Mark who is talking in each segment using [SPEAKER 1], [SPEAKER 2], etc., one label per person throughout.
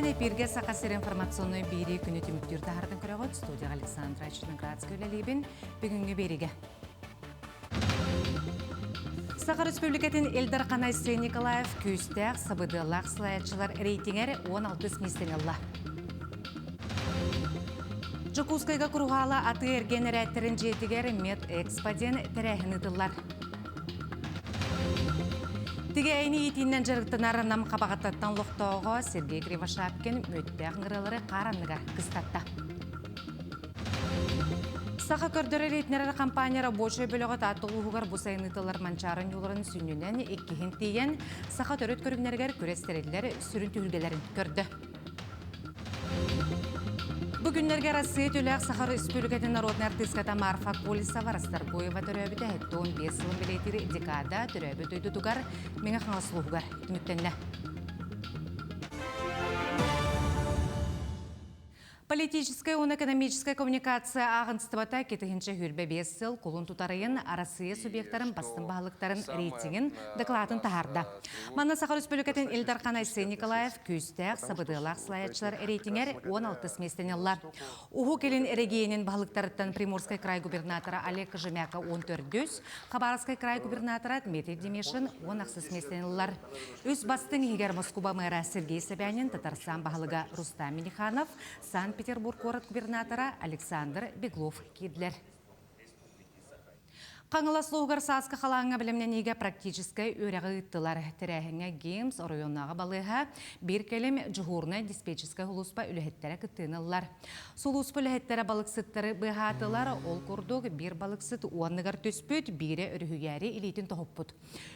[SPEAKER 1] Онтан эпирге сақасыр информационный бейрей күні түміктер тағырдың көріғыт. Студия Александра Чиноградская өлелейбін бүгінгі береге. Сақар Республикатын Элдар Қанайсы Николаев күйістәқ сабыдылақ сылаятшылар рейтингер 16 местенелла. Жокускайға күрғала аты ерген рәттерін жетігер мед экспаден тәрәхінітілар. Тиге әйні етінен жарықтынар нам қабағаттаттан лоқтауға Сергей Кривошапкин мөттәқ ғырылары қаранныға қыстатта. Сақа көрдірі рейтінері компания рабочий бөлігі таттылығығар бұсайынытылар манчарын юларын сүнінен еккехін тейген сақа төрет көрігнергер көрестерелер сүрін түйілгелерін көрді. Бүгінлерге Россия төләқ Сахар Республикатын народный артистка Тамара Факулисова Расторгуева төрөбіті әтті 15 сылын білетері декада төрөбі тойды тұғар меңі қаңасылығығар түміктенне. Политическая и экономическая коммуникация ағынстыбата кетігінші хүрбе 5 сыл қолын тұтарайын Россия субъекттарын бастың бағылықтарын рейтингін докладын тағарда. Манна Сахар Республикатын Элдар Қанайсы Николаев күйістәқ сабыдылақ сылаятшылар рейтингер 16 местенелла. Уху келін регионен бағылықтарыттан Приморский край губернатора Олег Кожемяка 14 дөс, Хабаровский край губернатора Дмитрий Демешин 16 местенеллар. Үз бастың егер Москва мэра Сергей Собянин, Татарстан бағылыға Рустам Миниханов, Санкт-Петербург город губернатора Александр Беглов кидлер. Қаңыласлуғыр сасқы қалаңа білімнен еге практическай өрәғі ұттылар. Тірәхіңе Геймс орайоннаға балыға бір кәлем жүғырны диспетческай ұлыспа үліхеттері күттінілар. Сол ұлыспа үліхеттері балықсыттары бұғатылар, ол күрдіг бір балықсыт уанныгар төспөт, бірі үрігері илейтін тоғыппыт.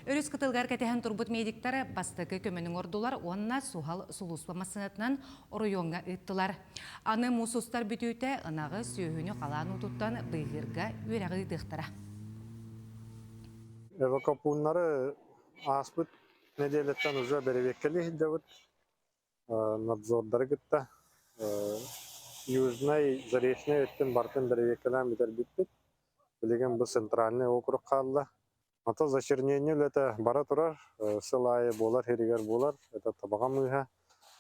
[SPEAKER 1] Өріс қытылғар кәтіған тұрбыт медиктары бастықы көмінің ордылар, онына сухал сұлыспа масынатынан орайонға ұттылар. Аны мұсыстар бүтөйті ынағы сүйіні қалан ұтыттан бұйғырға өрәғі ұттықтыра.
[SPEAKER 2] Эвакопуннары аспыт неделеттен уже беребеккели хилдебит надзордары гытта южный заречный өттен бартын беребеккелен битер битпит билеген бу центральный округ калды ата зачернение это бара турар сылайы болар херигер болар это табага мыйга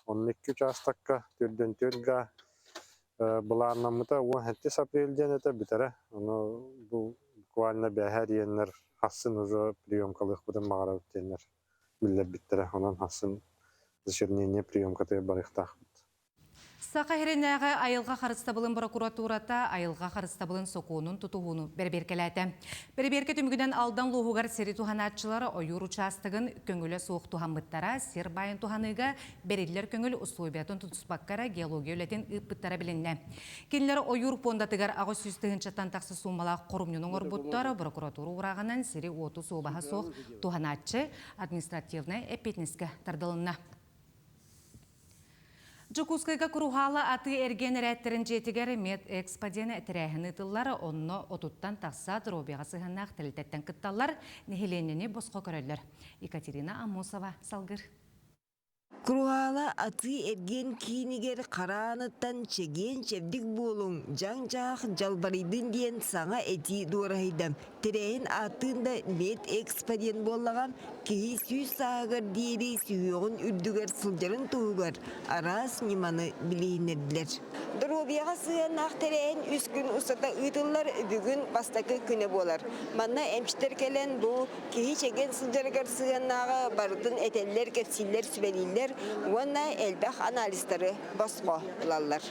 [SPEAKER 2] 12 участокка түрдөн төрга буларнамыта 17 апрелден это битере аны бу буквально бәһәр еннер хасын уже приемкалых будем магарав тенер билер биттере онан хасын зачернение приемкаты барыхтах.
[SPEAKER 1] Сақа херенәғі айылға қарыстабылын прокуратурата айылға қарыстабылын соқуының тұтуғыны берберкеләті. Берберке түмігіден алдан луғығар сері туханатчылары ойыр участығын көңілі соқ тухамыттара сер байын туханыға берелер көңіл ұслуыбиятын тұтыспаққара геология өлетін ұппыттара білінне. Кенлер ойыр пондатығар ағы сүстігін чаттан тақсы сумалақ қорымнының орбуттары прокуратура урағынан сері оту соғаға соқ туханатчы административный эпетнеске тардылынна. Жокускайға күрғала аты ерген рәттерін жетігер мед экспаден тірәхіні тыллары онны отуттан тақса дробиға сығынақ тілтеттен күтталар нехеленені босқа көрілер. Екатерина Амосова салғыр.
[SPEAKER 3] Круала аты эрген кийинигер карааныттан чеген чевдик болуң жаңжақ жалбарыдын диен саңа эти дуарайдам. Тирейин атында мед экспаден боллаган кии сүйс саагар диери сүйөгүн үрдүгер сылжарын туугар арас ниманы билейнердилер. Дробияга сыгынак тирейин 3 күн усата ыйтылар бүгүн бастакы күнү болар. Манна эмчтер келен бу кии чеген сылжарыгар сыгынага бардын этеллер кепсиллер сүбелилер Уанна элбэх анализтары басқа ұлалар.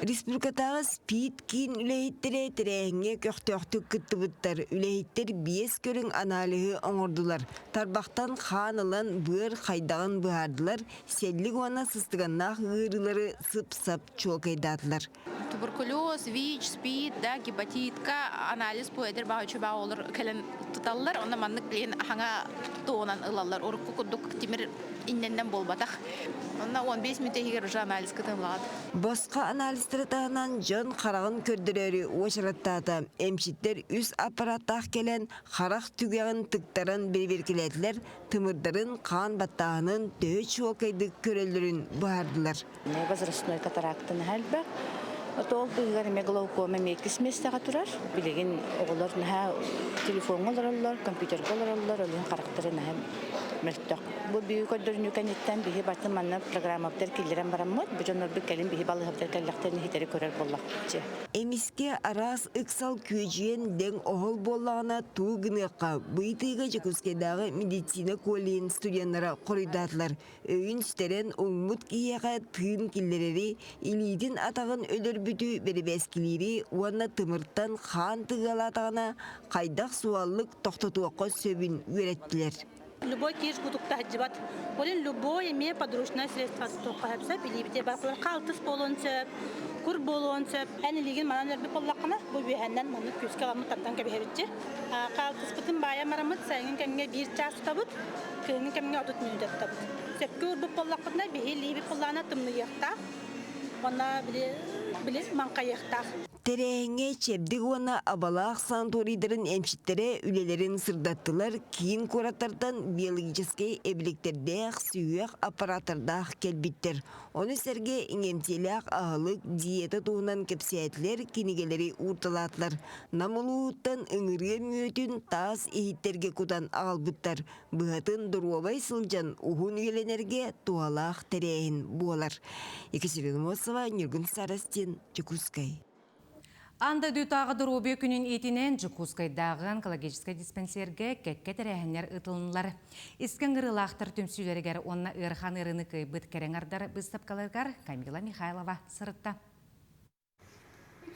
[SPEAKER 3] Республикатағы спид кейін үлейттері тірәңе көқтөқтік күттібіттар. Үлейттер 5 көрің аналиғы оңырдылар. Тарбақтан қанылан бұр қайдағын бұғардылар. Селлік уана сыстығаннақ ғырылары сып-сап чолкайдадылар.
[SPEAKER 4] Туберкулез, ВИЧ, СПИД, гепатитка анализ поедер бағычыба олар кәлін тұталылар. Онда маннық білен аңа тоғынан ұлалар. Орыққы күдік темір инненден болбатақ. Онда 15 минутегер уже анализ кытылады.
[SPEAKER 3] Басқа анализдері тағынан жан қарағын көрдірері оғышыраттады. Әмшіттер үз аппараттақ келен қарақ түгеғін тұқтарын берберкелетілер, тымырдарын қан баттағының дөч оқайдық көрелерін бұғардылар.
[SPEAKER 5] Возрастной катарактын әлбәқ. Отол бұйғар мегалаукома мекіс местеға тұрар. Білеген оғылар телефон оларалар, компьютер оларалар, олың қарақтары мөлтөк. Бу büyük ödürünü kenitten bihi batın manna programapter killeren baramot. Bu jonor bir kelin bihi balıhapter kellekterini hiteri körer bollakçı.
[SPEAKER 3] Эмиске арас ыксал күйжен ден оғыл боллағына туғыныққа бұйтыға Жакускайдағы медицина коллейн студенттары қорыдатлар. Өйін стерен ұлмұт кияға тыын киллерері илейдің атағын өлір бүті беребескілері уанна тымырттан хан тыгалатағына қайдақ суаллық тоқтатуаққа сөбін өреттілер.
[SPEAKER 6] Любой киш гудукта хаджибат. Олен любой имея подручное средство стопахапсап или бите бакулар калтыс болонсап, кур болонсап. Әне леген манан өрбе боллакына бу бехәннән маны күскә ламны таттан кебеһебитче. Калтыс бутын бая марамыт сайын кемгә 1 час табыт, көнне кемгә отут минут табыт. Сөккә өрбе боллакына бехи либи боллана тымны якта. Вона биле манка якта.
[SPEAKER 3] Тереңе чепдік оны абалақ санаторийдерін әмшіттере үлелерін сырдаттылар, кейін қораттардан биологический эбіліктердеқ сүйек аппаратардақ келбіттер. Оны сәрге иңемтелек ағылық диета туғынан кепсиятлер кенегелері ұртылатлар. Намылуыттан үңірге мүйетін тас ехиттерге кудан ағалбыттар. Бұғатын дұруабай сылжан ұғын үйеленерге туалақ терейін болар. Екатерина Мосова, Нюргін Сарастин, Жакускай.
[SPEAKER 1] Анда дютағы дұрубе күнін етінен Жакускайдағы онкологический диспансерге кәкке тәрәхінер ұтылынылар. Искен ғырылақтыр түмсүйлерігер онына ұрхан ұрыны көйбіт кәреңардар бұстапқаларғар Камила Михайлова сырытта.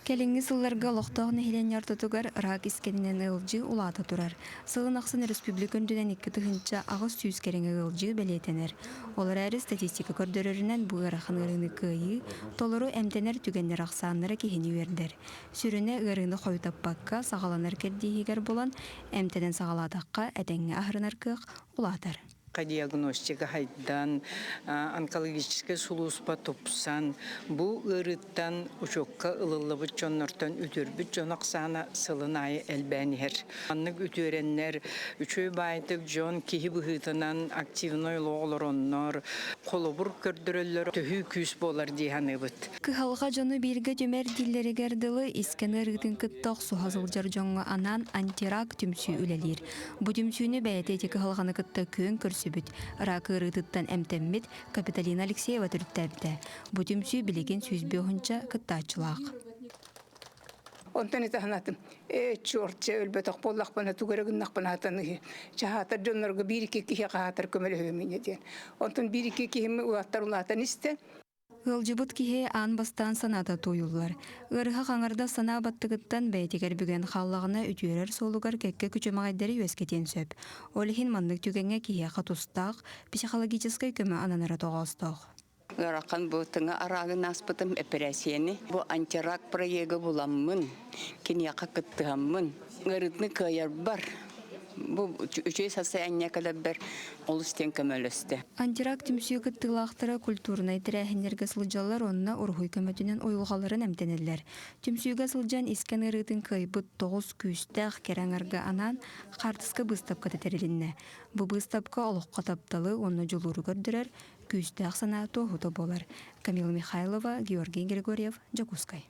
[SPEAKER 7] Келинги сылларга лохтоғын хилен яртатугар рак искенинен ылжы улата турар. Сылын ақсын республикан дүнен 2 тыхынча ағыз түйіз кереңі ылжы бәлетенер. Олар әрі статистика көрдөрөрінен бұғыр ақын ұрыны күйі, толыру әмтенер түгендер ақсанлары кейіні өрдер. Сүріне ұрыны қойтаппаққа сағаланар кәддейгер болан, әмтенен сағаладаққа әтәңі ахырынар күйік улатар.
[SPEAKER 8] Диагностика хайдан онкологический сулуспа топсан бу ырыттан учокка ылылыбы чоннортон үтөрбүт жонаксана сылынайы элбэнихер. Аннык үтөреннер үчөй байтык жон кихи быхытынан активной лоолороннор колобур көрдөрөллөр төһү күс болар диханыбыт.
[SPEAKER 7] Кыхалга жону бирге жөмер диллеригер дылы искені ырытын кыттоқ сухазылжар жоңға анан антирак түмсү үлелер. Бу түмсүні бәйәтеті кыхалғаны кытты көн көрсі Рак ырытыттан әмтәммет Капиталина Алексеева түрттәбді. Бұ түмсүй білеген сөзбе ғынша кыттачылақ.
[SPEAKER 9] Онтан етаханатым, чорча өлбетақ боллақпана тугарагыннақпана атаны. Чахатар жонларға бір-екі кихе қағатар көмелі өймене ден. Онтан бір-екі кихемі ұлаттар ұлатын істе.
[SPEAKER 7] Ылжыбыт кихе ан бастан саната тойулар. Ырыха қаңырда сана баттығыттан бәйтігер бүген қаллағына үтүерер солугар кәкке күчемағайдары өскетен сөп. Олихин мандық түгенге кихе қатустақ, психологическай көмі ананара тоғастақ.
[SPEAKER 10] Ыраққан бұтыңа арағын аспытым операцияны. Бұл антирак проегі буламмын, кенеяқа кыттығаммын. Ырытны көйер бар. Бұл үшей состояние кәлі бір олыстен көмөлісті.
[SPEAKER 7] Антирак түмсүйі кыттылақтыра культурнай тірәхінерге сылжалар онына ұрғой көмөтінен ойылғаларын әмтенелер. Түмсүйіге сылжан искен ырытын көйбіт 9 күстәқ кераңарға анан қартысқы бұстапқа тәтерелінне. Бұл бұстапқа олыққа тапталы оны жолуру көрдірер, күстәқ сана тоғыты болар. Камила Михайлова, Георгий Григорьев, Жакускай.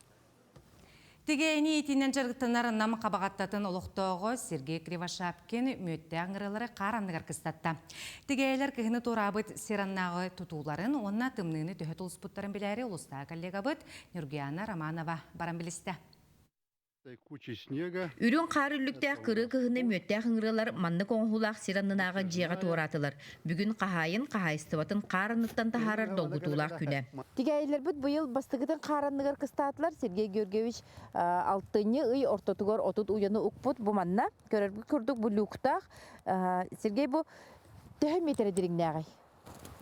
[SPEAKER 1] Тегейні етінен жарғыттанар намы қабағаттатын олықтоғы Сергей Кривошапкин мөтті аңырылары қарандығар кыстатта. Тегейлер кіхіні турабыт сираннағы тұтуларын, онына тымныны төхет ұлыспұттарын біләрі ұлыста коллега бұд Нюргиана Романова баран білісті.
[SPEAKER 11] Үрін қарырліктәк кыры кыхыны мөттәк ыңырылар манны коңхулақ сираннынаға жиға туоратылар. Бүгін қахайын қахайыстыватын қарыныттан тахарар долгутулақ күні.
[SPEAKER 12] Тигәйлер бұд бұйыл бастығытын қарынығыр кыстатылар. Сергей Георгиевич 6-ны үй ортотығыр отут уяны ұқпұт бұманна. Көріргі күрдік бұл люқтақ. Сергей бұл 2 метр диріңнәғай.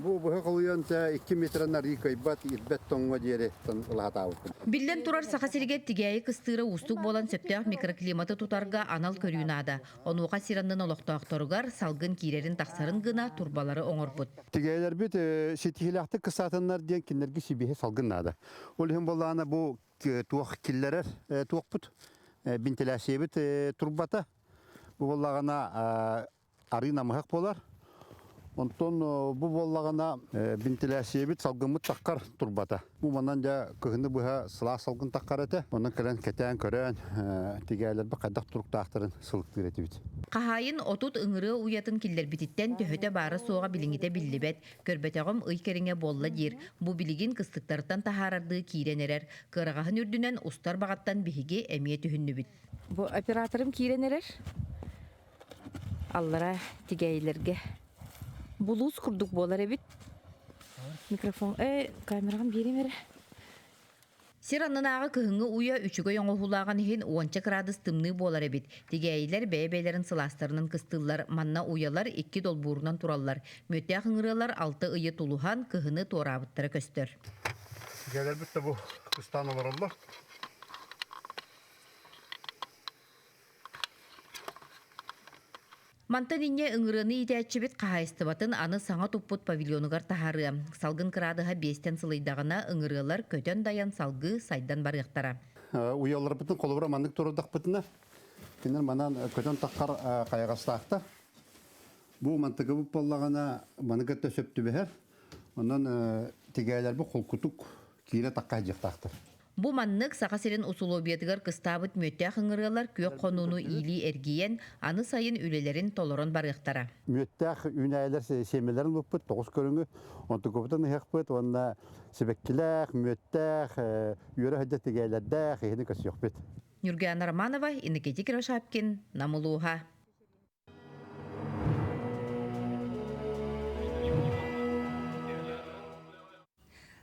[SPEAKER 13] Бу қылуянта 2 метрнар икайбат ирбет тоңға деректен ұлатауы.
[SPEAKER 11] Биллен турар сақа сергет тигәйі кыстыры устук болан сөптәк микроклиматы тутарға анал көрюнада. Онуға сираннын олықтақтырғар салгын кирерін тақсарын гына турбалары оңырбыт.
[SPEAKER 13] Тигәйлер бит сетихилақты кысатынлар ден кенлерге сибихе салгыннада. Олхин болланы бу туақ киллерер туақпыт. Бинтеләсебет турбата. Бу боллағана арына мұхақ болар. Онтон бу боллагана бинтиләсиебит салгымыт таккар турбата. Бу манан да кыгыны буга сыла салгын таккар эте. Онан келен кетен көрөн тигәләр бу кадак туруктактырын сылыктыр этибит.
[SPEAKER 11] Кахайын отут ыңыры уятын киллер бититтен төһөтө бары соға билиңите биллибет. Көрбетегім ый кереңе болла дир. Бу билигин кыстыктардан тахарарды киренерер. Кырагахын үрдүнен устар багаттан биһиге эмие түһүннүбүт.
[SPEAKER 12] Бу операторым киренерер. Аллара тигәйләргә. Булус курдук болар эбит. Микрофон, камераган беремер.
[SPEAKER 11] Сираннанағы кыһыңы уя үчүгө оңохулаган хин 10 градус тымны болар эбит. Тигәйләр бәйбәйләрен сыластарынан кыстыллар, манна уялар 2 долбурунан тураллар. Мөтә хыңырылар 6 ыйы тулухан кыһыны торабыттары көстөр.
[SPEAKER 13] Тигәләр бит бу кыстаналар алла.
[SPEAKER 11] Мантанине ыңырыны итәчебет кахайстыбатын аны саңа туппут павильонугар тахары. Салгын кырадыға 5тен сылыйдағына ыңырылар көтөн даян салгы сайдан барыяқтара.
[SPEAKER 13] Уялар бутын колобра мандык турудак бутына. Кинер манан көтөн таккар кайгастакта. Бу мантыгы бу боллагана маныгы төсөптү бехер. Ондан тигәйләр бу колкутук кире такка жактактыр.
[SPEAKER 11] Бу маннык сақасерин усулобиятыгар кыстабыт мөттә хыңырылар көк конуну или эргиен аны сайын үлелерин толорон барыяқтара.
[SPEAKER 13] Мөттәх үнәйләр семеләрен буппыт 9 көрүнгү. Онты көптөн хекпыт, онда себеккиләх, мөттәх, юрә хәдә тигәйләрдә хәйне көсөкпет.
[SPEAKER 11] Нургана Романова, Иннокентий Кировшапкин, Намулуха.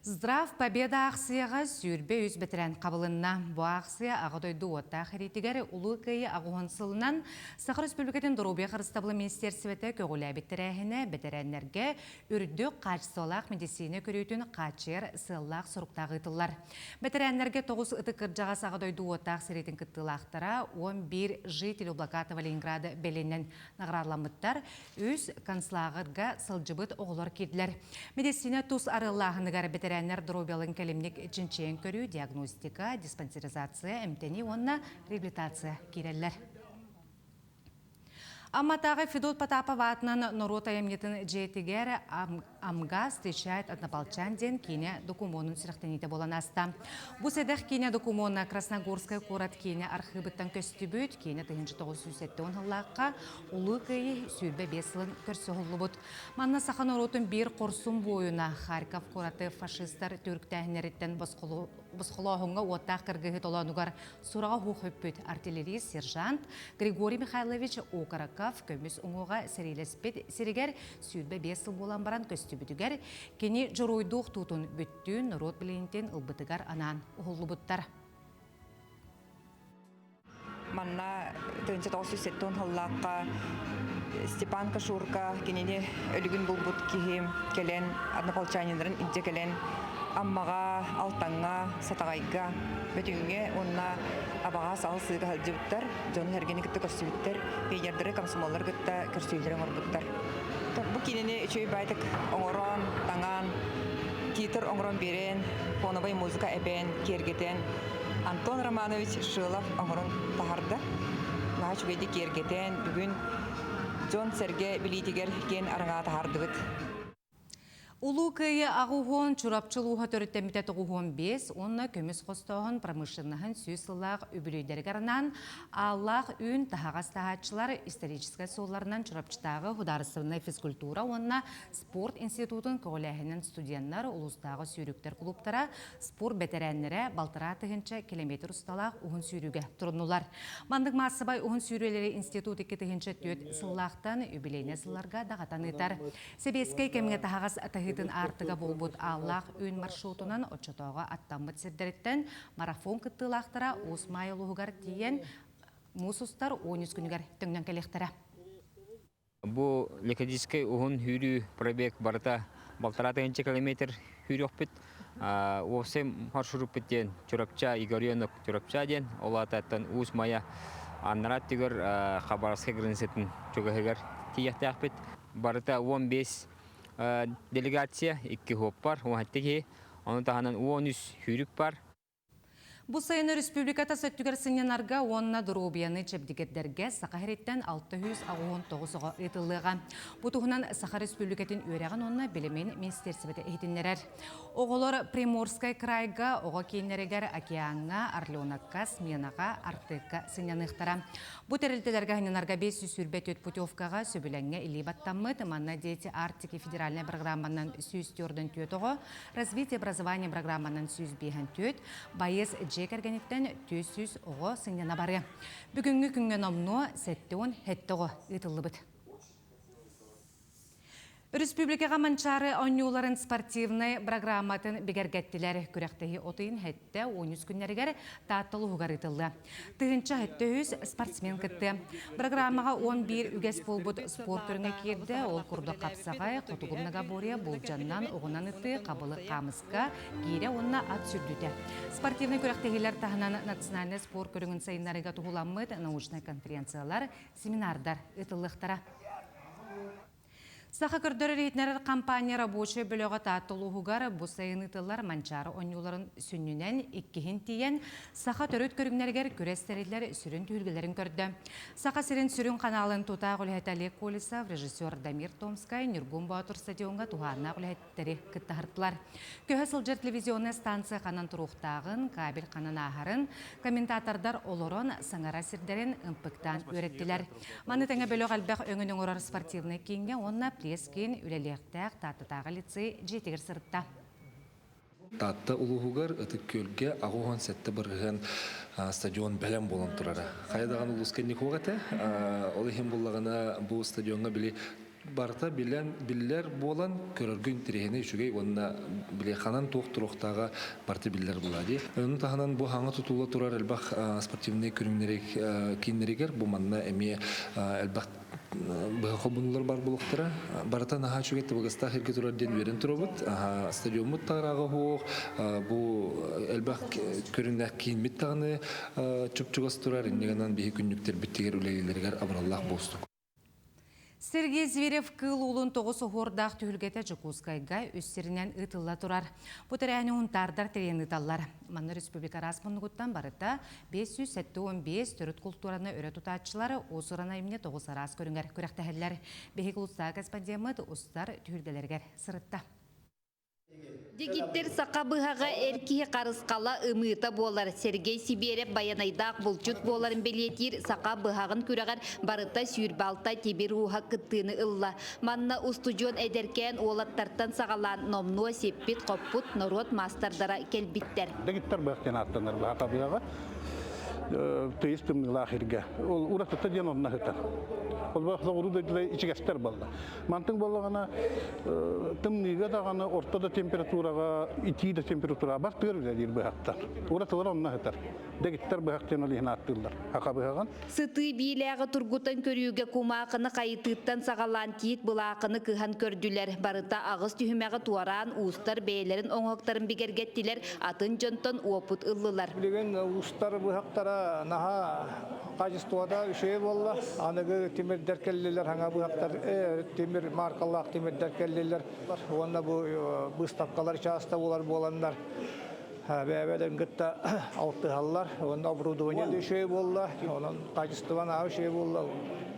[SPEAKER 1] Здрав победа акцияға сүрбе үз бітірен қабылынна. Бұ акция ағыдойды отта қыритігер ұлы күйі ағуын сылынан Сақыр Республикатын Дұрубе Қырыстабылы Министерсіветі көгілі бітірәхіне бітірәнлерге үрді қачсолақ медицина көрійтін қачер сыллақ сұрықтағы ұтылар. Бітірәнлерге 9 ұты кіржағас ағыдойды отта ақсыретін күттілақтыра 11 житель облакаты Валинграды белінен нағырарламыттар өз концлагырға сылжыбыт оғылар кеділер. Медицина тұс арылағынығар бітірәнлер дробелын кәлемнік жінчен көрі, диагностика, диспансеризация, әмтені онына реабилитация керелер. Амматағы Федот Потапов атынан Норота емнетін жетігер амға встречает однополчан ден кейне документын сұрақтаниті болан аста. Бұл седех кейне документна Красногорская корат кейне архивыттан көсті бүт, кейне 1970 ғыллаққа ұлы күйі сүрбе бесілін көрсі ғылы бұд. Манна Сахан Норотын бір қорсун бойына Харьков кораты фашистар түріктәхінереттен бұсқылауыңға оттақ кіргігі толануғар сұраға хуқып бүт артиллерист сержант Григорий Михайлович Окарак көміс ұңуға сәрелеспет сірігер сүрбе 5 жыл болан баран көсті бүтігер, кені жұройдуқ тұтын бүттін рот білейінтен ұлбытығар анан ұғылы бұттар.
[SPEAKER 14] Манна 1970 ғыллаққа Степан Кашурка кенені өлігін бұлбұт кейім келен, однополчанинларын идде келен, аммаға, алтанға, сатағайға, бөтіңге онына абаға салы сыйға халжыбыттар, жоны әргені күтті көрсібіттер, пейдердері комсомоллар күтті көрсүйлерін орбыттар. Бұл кенені үшөй байтық оңырон, таңан, титр оңырон берен, фоновай музыка әбен, кергетен, Антон Романович Шилов оңырон тахарды. Лағач бейді кергетен, бүгін Джон Серге билитигер кен араңа тахарды бұд.
[SPEAKER 1] Улу күйі ағуғын чурапчылуға төріттеміте тұғуғын 5, онына көміс қостауғын промышленнахын сүйсіллақ үбілейдергерінен Аллах үн тағағас тағатшылар историческай солларынан чурапчытағы хударысывны физкультура, онына спорт институтын көғіләхінен студенттар ұлыстағы сүйріктер клубтара спорт бетерәнлері балтыра тығынша километр ұсталақ ұғын сүйріге тұрынулар. Мандық Масыбай ұғын сүйрелері институт 2 тығынша төт сыллақтан үбілейне сылларға дағатанытар. Себескей кемге тағағас Тын артыға болбуд Аллах үн маршрутынан отчатоға аттамыт сирдереттен марафон кыттылақтыра осмай олуғығар тиен мусустар 13 күнігер түңнен келектері.
[SPEAKER 15] Бұл лекадическай ұғын хүрі пробег барыта 1,5 километр хүрі оқпыт. Осы маршрут біттен Чурапча, Игоренок Чурапча ден, олататтан осмая аннарат түгір Хабаровскай границетін чөгігігер тияқты ақпыт. Барыта 15 делегация 2 хоп бар, оны тағанан 13 хүрік бар.
[SPEAKER 1] Бу сайыны республиката сөттүгер сынянарга онна дұрубияны чепдигердерге сақахереттен 619 ытылыға. Бұтығынан Саха республикатын өреген онна білімен министерсібеті ehtinnerer. Оғылар Приморскай крайга оға кейінерегер океанға, Орлеонакка, Сменаға, Артыққа сынянықтара. Бұ тәрілтелерге ханянарға 500 сүрбет өт путевкаға сөбіленге илибаттамыд, манна дети Арктики федеральная программанан сүйіз тёрден түйетіғі, развитие образования программанан сүйіз бейхен түйет, байыз жек әргенеттен 200 оғы сыняна бары. Бүгінгі күнген омну сәттеуін хеттіғі ұтылы бұд. Республикаға манчары онюларын спортивный программатын бігергеттілер күректегі отыын хетті 13 күннергер таттылы хуғар ытылы. Тығынча хетті үз спортсмен кітті. Программаға 11 үгес болбуд спорт түріңе керді, ол күрді қапсағай, құтығымныға бория болжаннан оғынан үтті қабылы қамысқа кейре онына ат сүрдіді. Спортивный күректегілер тағынан национальный спорт көріңін сайынларыға тұғыламыд научный конференциялар, семинардар ытылықтара. Саха көрдөрі рейтнерер компания рабочий бөліға таттылуғығар бұсайын ытылар манчары онюларын сүннінен иккихин тиен Саха төрөт көріңнергер күрестерелер сүрін түйілгелерін көрді. Саха сирин сүрін каналын тута ғылхеталек Колесов, режиссер Дамир Томскай, Нюргун Батур стадионға туғарына ғылхеттері кіттағырттылар. Көһі сылжыр телевизионный станция қанан тұруқтағын, кабель қанан ағарын, комментатордар олорон саңара сирдерін ымпықтан өреттілер. Маны тәңі бөлі ғалбәқ өңінің орар спортивный кейінге онна Плескин үлелектәк татытағы лицей жетігір сырытта.
[SPEAKER 16] Татта улуғығар ұтық көлге ағуған сәтті бірген стадион бәлем болын тұрары. Қайдаған ұлысқанник оғаты, олы хем болағына бұл стадионға біле барта биллер болан көрөргүн тирехине үшүгей онна биле ханан тоқтыроқтаға барты биллер болады. Оның тағынан бұл хаңы тұтулы тұрар әлбақ спортивный көрімнерек кейінерегер бұл манна әме әлбақ бұғақобынылар бар болуқтыра. Барата наға чүгетті бұғыста херге тұрар ден верен тұрабыд. Стадион мұттағыраға хоқ, бұл әлбақ көріннәк кейін меттағыны чүп-чүгас тұрар. Иннегенан бейі күнніктер біттегер үлелелергер абыраллақ болстық.
[SPEAKER 1] Сергей Зверев кыл улун тоғысы хордақ түйілгеті Жукускайга өссерінен ұтылла тұрар. Бұтыр әні ұнтардар терен ұталар. Манны республика расмынығыттан барыта 575 түріт культураны өрі тұтатшылары осырана емне тоғыз арас көріңер көректәхелер. Бехи құлыстағы каспандемыд ұстар түйілгелергер сырытта.
[SPEAKER 17] Дегиттер сақа бұғаға әркеге қарысқала ұмыта болар. Сергей Сиберев баянайдақ бұлчут боларын белетер сақа бұғағын көрағар барыта сүйірбалта тебер уға күттіні ұлла. Манна устудион әдеркен олаттартан сағалан номнуа сеппет қоппут народ мастардара келбиттер.
[SPEAKER 18] Дегиттер бұғақтен аттанар бұғақа бұғаға түйістім лахирге. Ол ұраттыта ден онына ғытар. Ол бұғақса ұрудайдылай ичігестер балда. Мантың болағана тымныға дағаны ортада температураға, итиді температураға бар түгер үләдер бұғақтар. Ұраттылар онына ғытар. Дегиттер бұғақтен олығын аттылар. Ақа бұғаған.
[SPEAKER 17] Сыты бийләғы тұргутан көріуге кумақыны қайытыттан сағалан тиет бұлақыны кыған көрділер. Барыта ағыз түйімәғы туаран, уыстар бәйлерін оңықтарын бігергеттілер, атын жонтан уопыт ыллылар.
[SPEAKER 19] Білген уыстар бұғақтара наға качествода үшей болла. Анығы темір дәркеллелер, хаңа бұғақтар, темір маркалақ темір дәркеллелер. Онда бұл бұстапқалар часта олар боландар. Бәбәден гытта алтыхаллар, онда оборудование үшей болла. Onun качестводан үшей болла.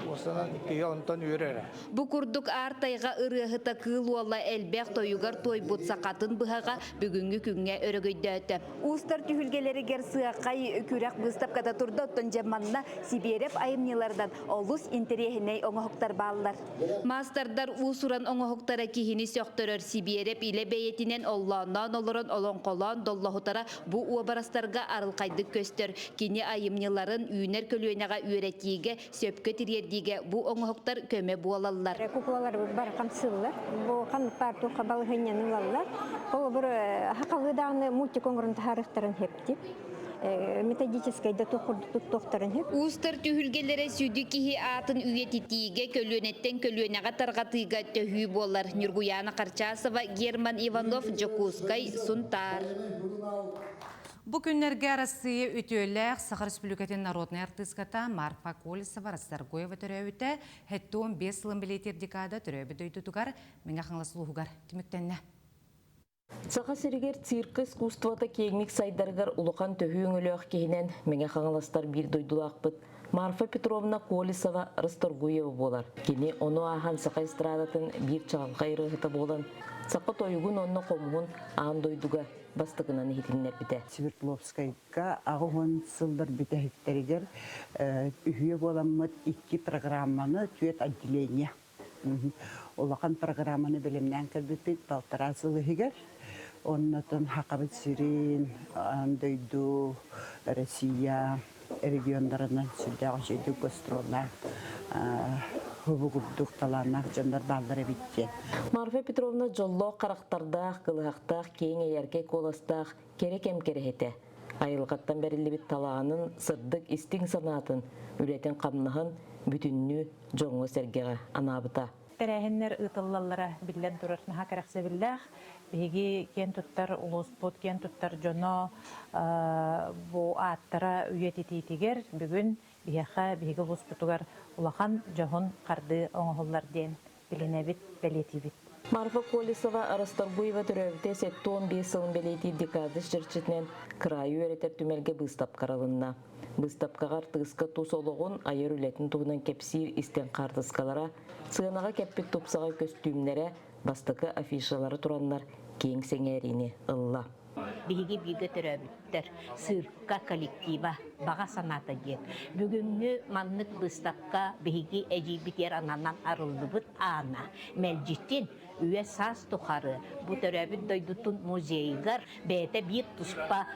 [SPEAKER 19] Осынан 2 онтан үйрері.
[SPEAKER 17] Бұ күрдік артайға ұрығыта кыл ола әлбәқ тойығар той бұт сақатын бұғаға бүгінгі күнге өрігөйді өті. Ұстар түйілгелері гер сыақай күрәк бұстап ката тұрды оттан жаманына Сиберев айымнелардан олыс интерехіней оңығықтар балылар. Мастардар ұсыран оңығықтара кейіні сөқтірір Сиберев иле бәйетінен олланан олырын олонқолан доллахутара бұ уабарастарға арылқайдық көстір. Кені айымнеларын үйінер көлуенаға үйретіге сөпкі тірердіге бұ оңығықтар көме буалалар.
[SPEAKER 20] Куклалар бар қамсылар, бұ қанықтар тұққа балығынен ұлалар. Бұл бір хақалыдағыны мультикоңырын тарихтарын хептіп. Методической да тоқтарын хеп.
[SPEAKER 17] Устар түйілгелері сүйді кихи атын үйетітіге көлөнеттен көлөнеға тарғатыға төхүй болар. Нюргуяна Қарчасова, Герман Иванов, Жокускай, Сунтар.
[SPEAKER 1] Бу күннерге Россия үтөләк Саха Республикатын народный артистката Марфа Колесова Расторгуева төрөбүтә хәтта 15 жылын билетер декада төрөбү дөйдү тугар меңа хаңласылугар тимектенне.
[SPEAKER 21] Саха сиригер цирка искусствата кеңник сайдаргар улухан төхүүң өлөөх кейінен меңе қаңыластар бір дойдулақпыт. Марфа Петровна Колесова Расторгуева болар. Кені оны ахан сақа эстрадатын бір чағалға ирығыта болан. Сақа тойығын онны қомуын аан дойдуға бастығынан хитиннер біте.
[SPEAKER 22] Свердловскайга ағуын сылдар біте хиттерігер үйе боламыд 2 программаны түйет отделение. Олақан программаны білімнен кірбітік балтара сылығығыр. Оннатын Хақабыт Сирин, Андойду, Россия региондарынан сүрдәғі жейді гастролар, хубугуддук таланақ жандар балдары біткен.
[SPEAKER 21] Марфа Петровна жолло қарақтардақ, қылғақтақ, кейін әйерге коластақ, керекем керехеті. Айылғаттан бәрілі біт талағының сырдық істің санатын, үлетін қамнығын бүтінні жоңғы сәргеға анабыта.
[SPEAKER 23] Тәрәхіннер ұтылалары білден тұрышынаға кәрәқсе білдәқ. Беги кен туттар улуспут, кен туттар жоно бу аттара үйететитигер бүгін бияха беги улуспутугар улахан жоғын қарды оңғылар ден білінебит, бәлетибит.
[SPEAKER 21] Марфа Колесова Расторгуева түрәвіте 15 сылын бәлети декадыш жырчытнен крайы өретер түмелге бұстап қаралынна. Бұстапқағар тығысқа тұс олығын айыр үлетін туғынан кепсир істен қартысқалара, сығынаға кәппет топсаға көстүмнері, бастықы афишалары тұранлар кең сеңеріне ылла.
[SPEAKER 24] Биги биге төрөбүттер сырка коллектива бага саната ден. Бүгүнгү маннык быстапка биги эжибитер ананан арылдыбыт ана. Мелжиттин үе сас тухары бу төрөбүт дойдутун музейгар бете бир туспа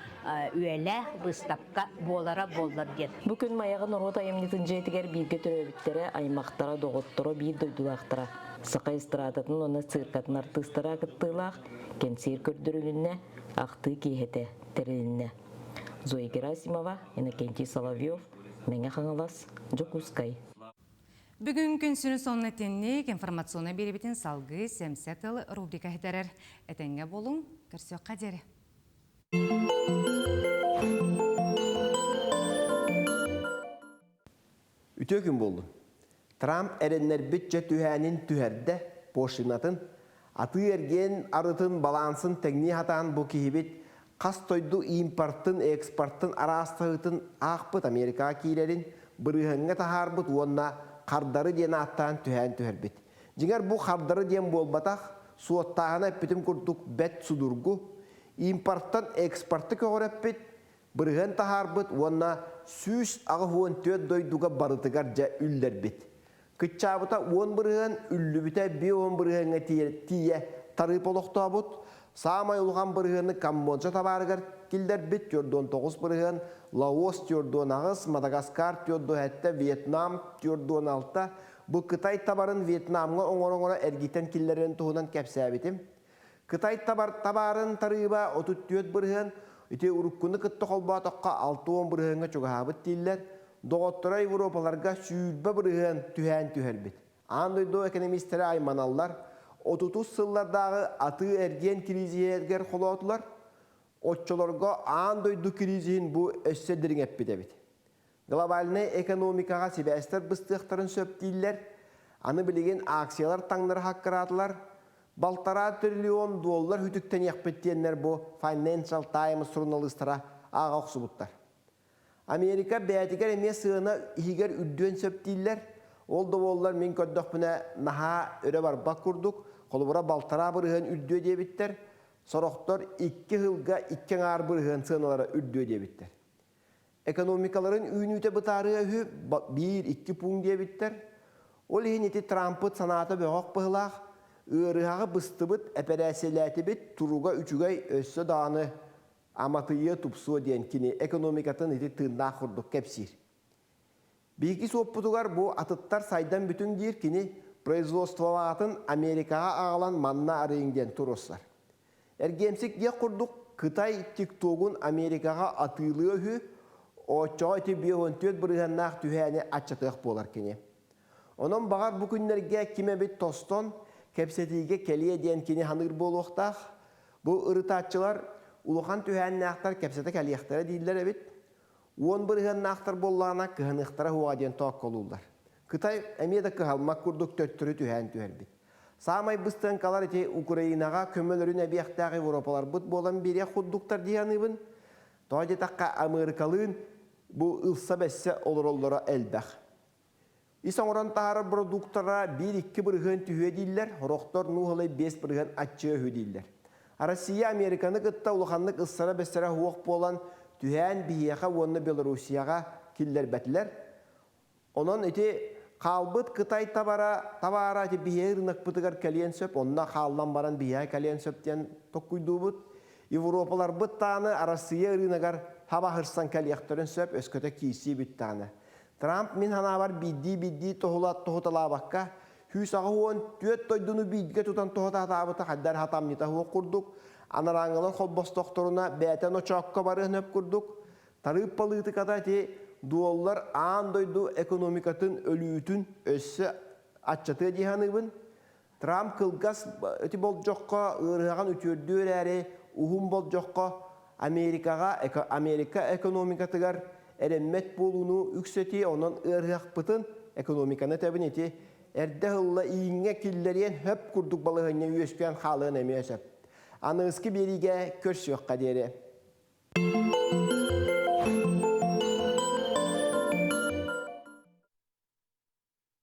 [SPEAKER 24] үеле быстапка болара боллар ден.
[SPEAKER 21] Бүгүн маягын орот айымнытын жетигер биге төрөбүттері аймақтара доғыттыры бир дойдулақтыра. Сақа эстрадатын оны циркатын артыстыра кыттылақ, кенсир көрдірілінне, ақты кейхеті тәрілінне. Зоя Герасимова, Иннокентий Соловьев, Меңе Хаңалас, Жокускай.
[SPEAKER 1] Бүгін күнсүнү сонны тенник информационна беребетін салғы сәмсәтіл рубрика хетерер. Әтенге болуң, көрсөк қадері.
[SPEAKER 25] Үтө күн болды. Трамп әреннер bütçe tühәнін түһәрді пошинатын, аты ерген арытын балансын тәңні хатан бұл кейбет қас тойду импорттын, экспорттын арастығытын ақпыт Америка кейлерін бұрығынға тахарбыт онна қардары ден аттан түһән түһәрбет. Жеңер бұл қардары ден болбатақ, суоттағына өппетім күрдік бәт судургу, импорттан экспортты көғырәппет, бұрығын тахарбыт онна сүйіс ағығуын төт дойдуға барытығар жа үлдербет. Кытчабыта 10 бұрығын үллі біте 10 бұрығынға тие тарып олықта бұд. Самай ұлған бұрығыны Камбонша табарығар келдер бет түрден 9 бұрығын, Лаос түрден ағыз, Мадагаскар түрден әтті, Вьетнам түрден алты. Бұл Қытай табарын Вьетнамға оңыр-оңыра әргеттен келдерін тұғынан кәпсі әбетім. Қытай табарын тарыба 34 бұрығын, үте ұрыққыны күтті қолба тоққа 6-10 бұрығынға чүгіғабыт дейілер. Доғыттыра Европаларға сүйілбі бұрығын түхән түхәрбет. Андойдо экономистері айманалар, 30 сыллардағы аты әрген кризиергер қолуатылар, отчыларға андойду кризиін бұл өссәдірін әппедебет. Глобальны экономикаға себәстер бұстықтарын сөптейлер, аны білеген акциялар таңнары хаққыратылар, балтара $1 триллион хүтіктен яқпеттенлер бұл Financial Times журналистара аға құсыбыттар. Америка бәтігер еме сығына игер үрден сөптейлер, олды болылар мен көддіқпіне наға өрі бар бақ күрдік, қолыбыра балтара бұрығын үрді өдебіттер, сұрықтар 2 жылға 2 ар бұрығын сығыналары үрді өдебіттер. Экономикаларын үйін өте бұтары өй 1-2 пункт дебіттер, ол ең еті Трампыт санаты бөғақ бұғылақ, ұрыға бұстыбыт әпәрәселәті біт тұруға үчігай өссі дағаны аматыйы тупсуы ден кені экономикатын еті тыңдақ құрдық кәпсір. Бейгі соппытуғар бұл атыттар сайдан бүтін дейір кені производстволағатын Америкаға ағалан манна арыйыңден тұрысар. Әргемсік де құрдық Қытай тиктогын Америкаға атылы өй, очаға еті 5-4 бұрығаннақ түхәне атчатық болар кені. Оның бағар бұл күнлерге кеме бет тостон кәпсетіге кәлие ден кені ханыр болуқтақ, бұл ұрытатчылар улухан түхән нақтар кәпсеті кәлияқтары дейділер әбет. 10 бұрығын нақтар боллағына кығынықтары хуаден тоқ қолулар. Қытай әмеді кығалмақ күрдік төттірі түхән түхәрбет. Самай быстан калар ете Украинаға көмөлөрүн әбияқтағы Европалар бұд болан бере құддуктар дияныбын. Тоғады таққа Америкалын бұл ылса бәссе олар әлбәқ. Исен оран тағары продуктара 1-2 бірген түйе дейілер, роқтор нұғылай 5 бірген атчы өй дейілер. Россия Американы қытта ұлғанлық ылсара бәссара хуақ болан түйән бейеға онны Белорусияға келдер бәтілер. Онын әте қалбыт Қытай табара әте бейе ұрынық бұтығар кәлен сөп, онына қалдан баран бейе кәлен сөптен тоққойду бұд. Европалар бұт тағаны Россия ұрынығар табағырсан кәлияқтырын сөп, өскөті кейсі бұт тағаны. Трамп мен хана бар бидди тоғытала баққа, хүйсағы хуан түйет тойдуны бидге тұтан тоғыта табыта қаддар хатамнита хуа құрдық, анараңылан қолбос тоқтырына бәтен очаққа барығын өп құрдық, тарып балыты қада те дуоллар аан дойду экономикатын өлүйтін өссі атчаты дейханыбын. Трамп қылғас өті бол жоққа ұрығаған үтірдер әрі ұхым бол жоққа Америка экономикатығар әреммет болуыну үксети, онын ұрғақ бұтын экономиканы тәбін еті. Әрді ғылла иіңе келдерен хөп күрдік балығыны өскен қалығын әмесіп. Аныңызғы беріге көрсі өққа дері.